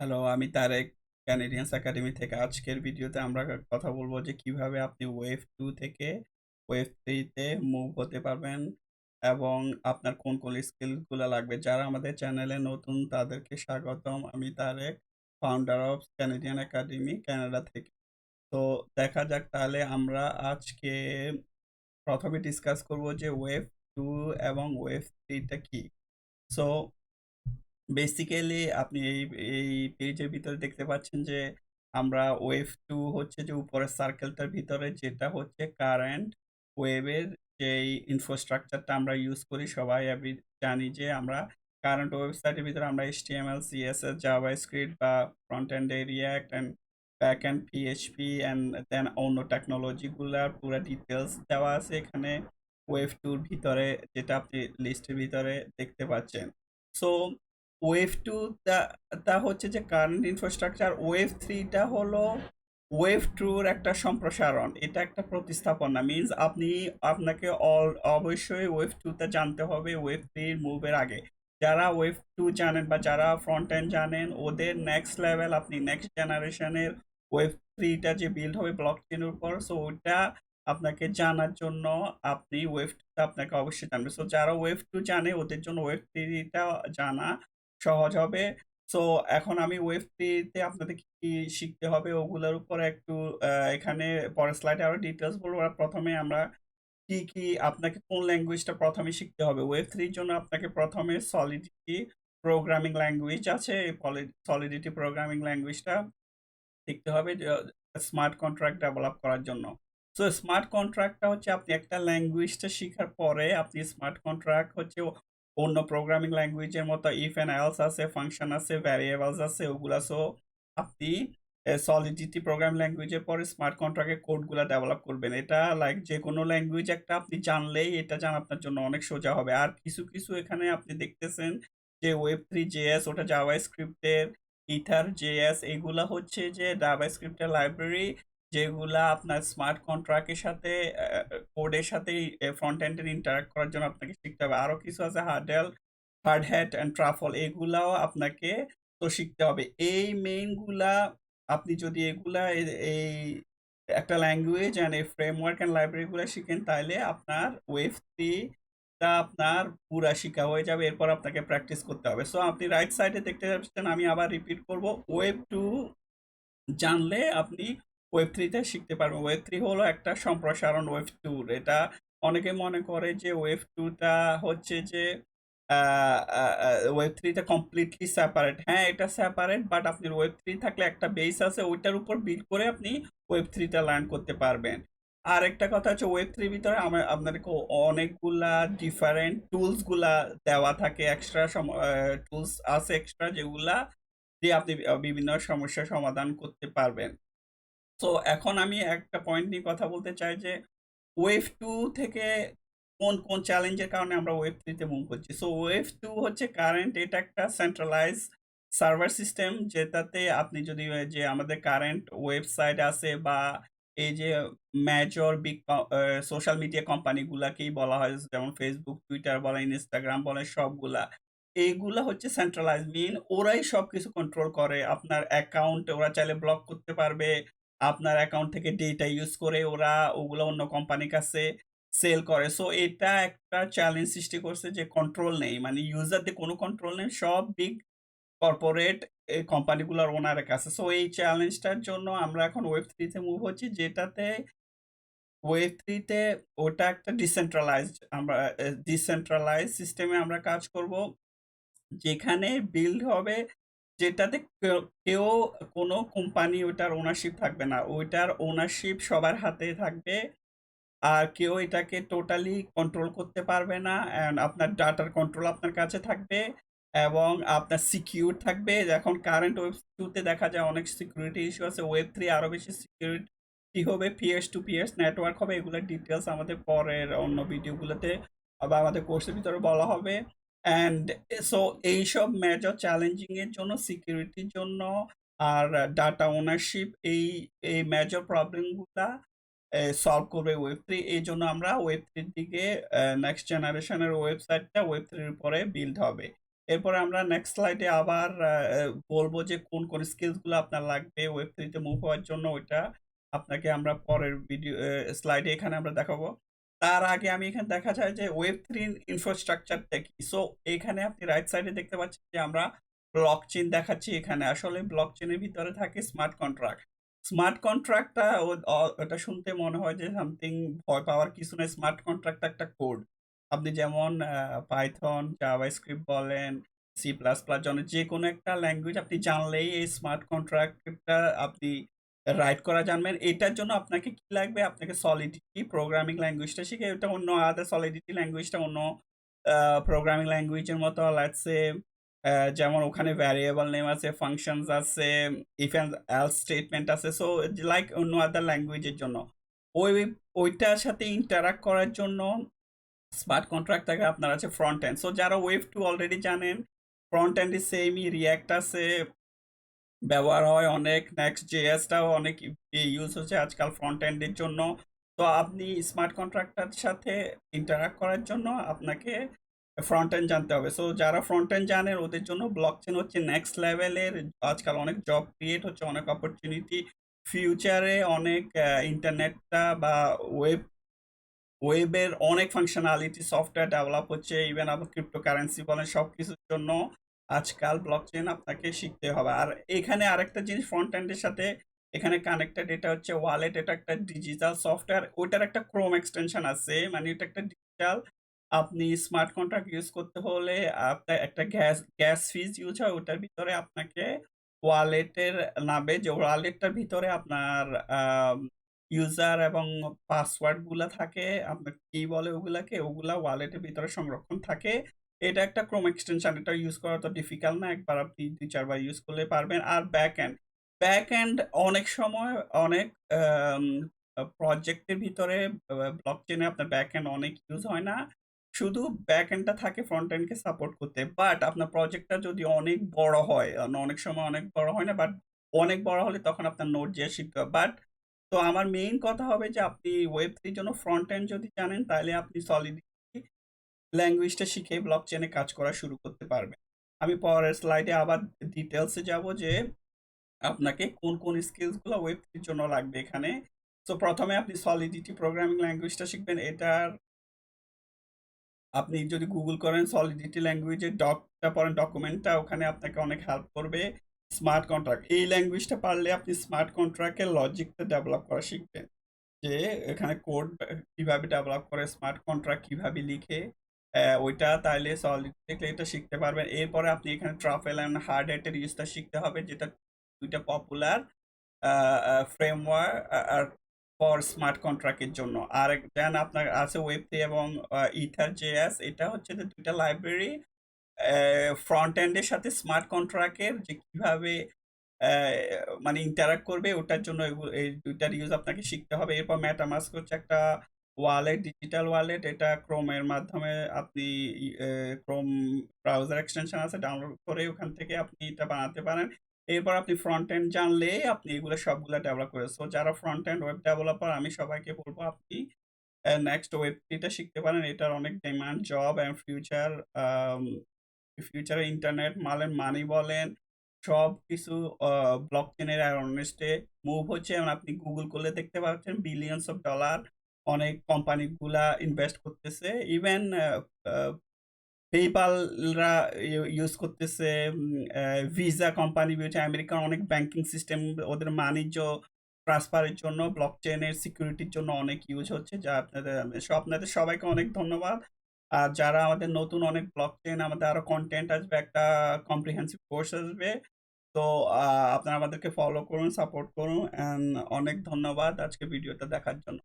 Hello, আমি Tarique ক্যানাডিয়ান্স academy থেকে। আজকের ভিডিওতে আমরা কথা বলব যে কিভাবে আপনি ওয়েভ 2 থেকে ওয়েভ 3 তে মুভ হতে পারবেন এবং আপনার কোন স্কিলগুলা লাগবে। যারা আমাদের চ্যানেলে নতুন তাদেরকে স্বাগতম। আমি Tarek, founder of Canadian academy Canada থেকে। তো দেখা যাক তাহলে আমরা আজকে ১ম এ ডিসকাস করব যে ওয়েভ 2 এবং ওয়েভ 3 টা কি? সো বেসিক্যালি আপনি এই পেজের ভিতরে দেখতে পাচ্ছেন যে আমরা ওয়েভ 2 হচ্ছে যে উপরের সার্কেলটার ভিতরে যেটা হচ্ছে কারেন্ট ওয়েভের যেই ইনফ্রাস্ট্রাকচারটা আমরা ইউজ করি সবাই জানি যে আমরা কারেন্ট ওয়েবসাইটের ভিতরে আমরা HTML, CSS, JavaScript বা ফ্রন্ট এন্ডে React and back end PHP and then অন্য টেকনোলজি গুলার পুরা ডিটেইলস দেওয়া আছে এখানে ওয়েভ 2 র ভিতরে যেটা আপনি লিস্টের ভিতরে দেখতে পাচ্ছেন। সো ওয়েভ 2 টা টা হচ্ছে যে কারেন্ট ইনফ্রাস্ট্রাকচার। ওয়েভ 3 টা হলো ওয়েভ 2 এর একটা সম্প্রসারণ। এটা একটা প্রতিস্থাপনা। মিনস আপনাকে অবশ্যই ওয়েভ 2 টা জানতে হবে ওয়েভ 3 এর মুভের আগে। যারা ওয়েভ 2 জানেন বা যারা ফ্রন্ট এন্ড জানেন ওদের নেক্সট লেভেল আপনি নেক্সট জেনারেশনের ওয়েভ 3 টা যে বিল্ড হবে ব্লকচেনের উপর, সো ওইটা আপনাকে জানার জন্য আপনি ওয়েভ 2 টা আপনাকে অবশ্যই জানবে। সো যারা ওয়েভ 2 জানে ওদের জন্য ওয়েভ 3 টা জানা সহজ হবে। সো এখন আমি ওয়েভ 3 তে আপনাদের কি, কি শিখতে হবে ওগুলোর উপরে একটু এখানে পরের স্লাইডে আরো ডিটেইলস বলবো। আর ১ম এ আমরা কি আপনাকে কোন ল্যাঙ্গুয়েজটা ১ম এ শিখতে হবে। ওয়েব 3 এর জন্য আপনাকে ১ম এ Solidity প্রোগ্রামিং ল্যাঙ্গুয়েজ আছে। এই Solidity প্রোগ্রামিং ল্যাঙ্গুয়েজটা শিখতে হবে যে স্মার্ট কন্ট্রাক্ট ডেভেলপ করার জন্য। সো স্মার্ট কন্ট্রাক্টটা হচ্ছে আপনি একটা ল্যাঙ্গুয়েজটা শিখার পরে আপনি স্মার্ট কন্ট্রাক্ট হচ্ছে অন্য প্রোগ্রামিং ল্যাঙ্গুয়েজের মতো ইফ অ্যান্ড এলস আছে, ফাংশন আছে, ভ্যারিয়েবলস আছে ওগুলা। সো আপনি সলিডিটি প্রোগ্রামিং ল্যাঙ্গুয়েজের পরে স্মার্ট কন্ট্রাক্টের কোডগুলা ডেভেলপ করবেন। এটা লাইক যেকোনো ল্যাঙ্গুয়েজ একটা আপনি জানলেই এটা জানা আপনার জন্য অনেক সোজা হবে। আর কিছু এখানে আপনি দেখতেছেন যে Web3.js ওটা জাভাস্ক্রিপ্টের, Ether.js এগুলা হচ্ছে যে জাভাস্ক্রিপ্টের লাইব্রেরি যেগুলা আপনার স্মার্ট কন্ট্রাক্টের সাথে কোডের সাথে ফ্রন্ট এন্ড এর ইন্টারেক্ট করার জন্য আপনাকে শিখতে হবে। আরো কিছু আছে হার্ড হ্যাট অ্যান্ড ট্রাফল এগুলাও আপনাকে তো শিখতে হবে। এই মেইন গুলা আপনি যদি এগুলা এই একটা ল্যাঙ্গুয়েজ অ্যান্ড এই ফ্রেমওয়ার্ক অ্যান্ড লাইব্রেরি গুলা শিখেন তাহলে আপনার ওয়েভ 3 টা আপনার পুরা শিখা হয়ে যাবে। এরপর আপনাকে প্র্যাকটিস করতে হবে। সো আপনি রাইট সাইডে দেখতে পাচ্ছেন আমি আবার রিপিট করব। ওয়েব 2 জানলে আপনি ওয়েব 3 তে শিখতে পারবেন। ওয়েব 3 হলো একটা সম্প্রসারণ ওয়েব 2 র। এটা অনেকে মনে করে যে ওয়েব 2 টা হচ্ছে যে আ আ আ ওয়েব 3 টা কমপ্লিটলি সেপারেট। হ্যাঁ, এটা সেপারেট বাট আপনার ওয়েব 3 থাকলে একটা বেস আছে ওইটার উপর বিল্ড করে আপনি ওয়েব 3 টা লার্ন করতে পারবেন। আরেকটা কথা হচ্ছে ওয়েব 3 র ভিতরে আপনাদেরকে অনেকগুলা ডিফারেন্ট টুলস গুলা দেওয়া থাকে। এক্সট্রা টুলস আছে এক্সট্রা যেগুলা দিয়ে আপনি বিভিন্ন সমস্যার সমাধান করতে পারবেন। তো এখন আমি একটা পয়েন্ট নিয়ে কথা বলতে চাই যে ওয়েভ 2 থেকে কোন চ্যালেঞ্জের কারণে আমরা ওয়েভ 3 তে মুভ করছি। সো ওয়েভ 2 হচ্ছে কারেন্ট এটা একটা সেন্ট্রালাইজ সার্ভার সিস্টেম যেটাতে আপনি যদি যে আমাদের কারেন্ট ওয়েবসাইট আছে বা এই যে মেজর বিগ সোশ্যাল মিডিয়া কোম্পানিগুলাকেই বলা হয় যেমন Facebook, Twitter বলেন, Instagram বলেন সবগুলা। এইগুলা হচ্ছে সেন্ট্রালাইজ ওরাই সবকিছু কন্ট্রোল করে। আপনার অ্যাকাউন্ট ওরা চাইলে ব্লক করতে পারবে। আপনার অ্যাকাউন্ট থেকে ডেটা ইউজ করে ওরা ওগুলো অন্য কোম্পানির কাছে সেল করে। সো এটা একটা চ্যালেঞ্জ সৃষ্টি করছে যে কন্ট্রোল নেই। মানে ইউজারদের কোনো কন্ট্রোল নেই। সব বিগ কর্পোরেট এই কোম্পানিগুলোর ওনারের কাছে। সো এই চ্যালেঞ্জটার জন্য আমরা এখন ওয়েব 3 তে মুভ হচ্ছি যেটাতে ওয়েব 3 তে ওটা একটা ডিসেন্ট্রালাইজড সিস্টেমে আমরা কাজ করব। যেখানে বিল্ড হবে যেটাতে কেউ কোনো কোম্পানি ওটার ওনারশিপ থাকবে না। ওইটার ওনারশিপ সবার হাতে থাকবে। আর কেউ এটাকে টোটালি কন্ট্রোল করতে পারবে না। অ্যান্ড আপনার ডাটার কন্ট্রোল আপনার কাছে থাকবে এবং আপনার সিকিউর থাকবে। এখন কারেন্ট ওয়েব 2 তে দেখা যায় অনেক সিকিউরিটি ইস্যু আছে। ওয়েব 3 আরো বেশি সিকিউরিটি হবে। পিয়ারস টু পিয়ারস নেটওয়ার্ক হবে। এগুলোর ডিটেইলস আমাদের পরের অন্য ভিডিওগুলোতে বা আমাদের কোর্সের ভিতরে বলা হবে। অ্যান্ড সো এইসব মেজর চ্যালেঞ্জিং এর জন্য সিকিউরিটির জন্য আর ডাটা ওনারশিপ এই মেজর প্রবলেম গুলা সলভ করবে ওয়েব 3। এইজন্য আমরা ওয়েব 3 র দিকে নেক্সট জেনারেশনের ওয়েবসাইটটা ওয়েব 3 এর উপরে বিল্ড হবে। এরপরে আমরা নেক্সট স্লাইডে আবার বলব যে কোন স্কিলস গুলো আপনার লাগবে Web3 তে মুভ হওয়ার জন্য ওইটা আপনাকে আমরা পরের ভিডিও স্লাইডে এখানে আমরা দেখাবো। তার আগে আমি এখানে দেখা যায় যে Web3 ইনফ্রাস্ট্রাকচারটা কি? সো এখানে আপনি রাইট সাইডে দেখতে পাচ্ছেন যে আমরা ব্লকচেইন দেখাচ্ছি এখানে। আসলে ব্লকচেইনের ভিতরে থাকে স্মার্ট কন্ট্রাক্ট। স্মার্ট কন্ট্রাক্টটা ওটা শুনতে মনে হয় যে সামথিং ভয় পাওয়ার কিছু না। স্মার্ট কন্ট্রাক্ট একটা কোড। আপনি যেমন Python, JavaScript বলেন, C++ যেকোনো একটা ল্যাঙ্গুয়েজ আপনি জানলেই এই স্মার্ট কন্ট্রাক্টটা আপনি রাইট করা জানবেন। এটার জন্য আপনাকে কি লাগবে? আপনাকে Solidity প্রোগ্রামিং ল্যাঙ্গুয়েজটা শিখে ওটা অন্য Solidity ল্যাঙ্গুয়েজটা অন্য আ প্রোগ্রামিং ল্যাঙ্গুয়েজের মতো লেটস সে যেমন ওখানে ভ্যারিয়েবল নেম আছে, ফাংশনস আছে, ইফ এন্ড এলস স্টেটমেন্ট আছে। সো লাইক অন্য আদার ল্যাঙ্গুয়েজের জন্য। ওই ওইটার সাথে ইন্টারেক্ট করার জন্য স্মার্ট কন্ট্রাক্ট থাকে আপনার আছে ফ্রন্ট এন্ড। সো যারা ওয়েভ 2 অলরেডি জানেন, ফ্রন্ট এন্ড সেমই রিঅ্যাক্ট আছে, ব্যবহার হয় অনেক। Next.js টাও অনেক ইউজ হচ্ছে আজকাল ফ্রন্ট এন্ড এর জন্য। তো আপনি স্মার্ট কন্ট্রাক্টটার সাথে ইন্টারেক্ট করার জন্য আপনাকে ফ্রন্ট এন্ড জানতে হবে। সো যারা ফ্রন্ট এন্ড জানেন ওদের জন্য ব্লকচেন হচ্ছে নেক্সট লেভেলের। আজকাল অনেক জব ক্রিয়েট হচ্ছে, অনেক অপরচুনিটি। ফিউচারে অনেক ইন্টারনেটটা বা ওয়েব ওয়েবের অনেক ফাংশনালিটি সফটওয়্যার ডেভেলপ হচ্ছে। ইভেন আবার ক্রিপ্টোকারেন্সি বলেন সবকিছুর জন্য আজকাল ব্লকচেন আপনাকে শিখতে হবে। আর এখানে আরেকটা জিনিস ফ্রন্ট এন্ড এর সাথে এখানে কানেক্টেড, এটা হচ্ছে ওয়ালেট। এটা একটা ডিজিটাল সফটওয়্যার। ওইটার একটা ক্রোম এক্সটেনশন আছে। মানে এটা একটা ডিজিটাল, আপনি স্মার্ট কন্ট্রাক্ট ইউজ করতে হলে আপনার একটা গ্যাস ফিজ ইউজ হয়। ওটার ভিতরে আপনাকে ওয়ালেটের নামে যে ওয়ালেটটার ভিতরে আপনার আম ইউজার এবং পাসওয়ার্ড গুলা থাকে। আপনার কি বলে ওগুলাকে? ওগুলা ওয়ালেটের ভিতরে সংরক্ষণ থাকে। এটা একটা ক্রোম এক্সটেনশন। এটা ইউজ করা তো ডিফিকাল্ট না। একবার আপনি ২-৪ বার ইউজ করলে পারবেন। আর ব্যাকএন্ড। ব্যাকএন্ড অনেক সময় অনেক আম প্রজেক্টের ভিতরে ব্লকচেইনে আপনার ব্যাকএন্ড অনেক ইউজ হয় না। শুধু ব্যাকএন্ডটা থাকে ফ্রন্ট এন্ডকে সাপোর্ট করতে। বাট আপনার প্রজেক্টটা যদি অনেক বড় হয়, অনেক সময় অনেক বড় হয় না, বাট অনেক বড় হলে তখন আপনার Node.js শিখতে হবে। বাট তো আমার মেইন কথা হবে যে আপনি Web3 এর জন্য ফ্রন্ট এন্ড যদি জানেন তাইলে আপনি Solidity ল্যাঙ্গুয়েজটা শিখে ব্লকচেইনে কাজ করা শুরু করতে পারবেন। আমি পরের স্লাইডে আবার ডিটেইলস এ যাব যে আপনাকে কোন স্কিলস গুলো Web3 এর জন্য লাগবে এখানে। সো ১ম এ আপনি Solidity প্রোগ্রামিং ল্যাঙ্গুয়েজটা শিখবেন। এটার আপনি যদি গুগল করেন Solidity ল্যাঙ্গুয়েজের ডকটা পড়েন, ডকুমেন্টটা, ওখানে আপনাকে অনেক হেল্প করবে। স্মার্ট কন্ট্রাক্ট এই ল্যাঙ্গুয়েজটা পারলে আপনি স্মার্ট কন্ট্রাক্টের লজিকটা ডেভেলপ করা শিখবেন। যে এখানে কোড কিভাবে ডেভেলপ করে, স্মার্ট কন্ট্রাক্ট কিভাবে লিখে, ওইটা তাইলে সলিড দেখলে এটা শিখতে পারবেন। এরপরে আপনি এখানে ট্রাফেল অ্যান্ড হার্ড হ্যাটের ইউজটা শিখতে হবে, যেটা ২ টা পপুলার ফ্রেমওয়ার্ক আর ফর স্মার্ট কন্ট্রাক্টের জন্য। দেন আপনার আছে ওয়েব3 এবং ইথার.js। এটা হচ্ছে যে ২ টা লাইব্রেরি ফ্রন্ট এন্ড এর সাথে স্মার্ট কন্ট্রাক্টের যে কিভাবে অ্যা মানে ইন্টারেক্ট করবে ওটার জন্য এই ২ টার ইউজ আপনাকে শিখতে হবে। এরপর MetaMask হচ্ছে একটা ওয়ালেট, ডিজিটাল ওয়ালেট। এটা Chrome এর মাধ্যমে আপনি Chrome ব্রাউজার এক্সটেনশন আছে, ডাউনলোড করে ওখান থেকে আপনি এটা বানাতে পারেন। এরপর আপনি ফ্রন্ট এন্ড জানলে আপনি এগুলো সবগুলা ডেভেলপ করে। সো যারা ফ্রন্ট এন্ড ওয়েব ডেভেলপার আমি সবাইকে বলব আপনি নেক্সট ওয়েব3 টা শিখতে পারেন। এটার অনেক ডিমান্ড, জব অ্যান্ড আম ফিউচারে ইন্টারনেট মানি বলেন, সবকিছু ব্লকচেনের অ্যারনেস্টে মুভ হচ্ছে। এবং আপনি গুগল করলে দেখতে পাচ্ছেন বিলিয়নস অফ ডলার অনেক কোম্পানিগুলা ইনভেস্ট করতেছে। ইভেন আ PayPal রা ইউজ করতেছে, ভিসা কোম্পানি হচ্ছে আমেরিকার অনেক ব্যাংকিং সিস্টেম ওদের বাণিজ্য ট্রান্সফারের জন্য ব্লকচেইনের সিকিউরিটির জন্য অনেক ইউজ হচ্ছে। যা আপনাদের সবাইকে অনেক ধন্যবাদ। আর যারা আমাদের নতুন অনেক ব্লকচেইন আমাদের আরো কনটেন্ট আসবে, একটা কম্প্রিহেন্সিভ কোর্স আসবে। তো আ আপনারা আমাদেরকে ফলো করুন, সাপোর্ট করুন অ্যান্ড অনেক ধন্যবাদ আজকে ভিডিওটা দেখার জন্য।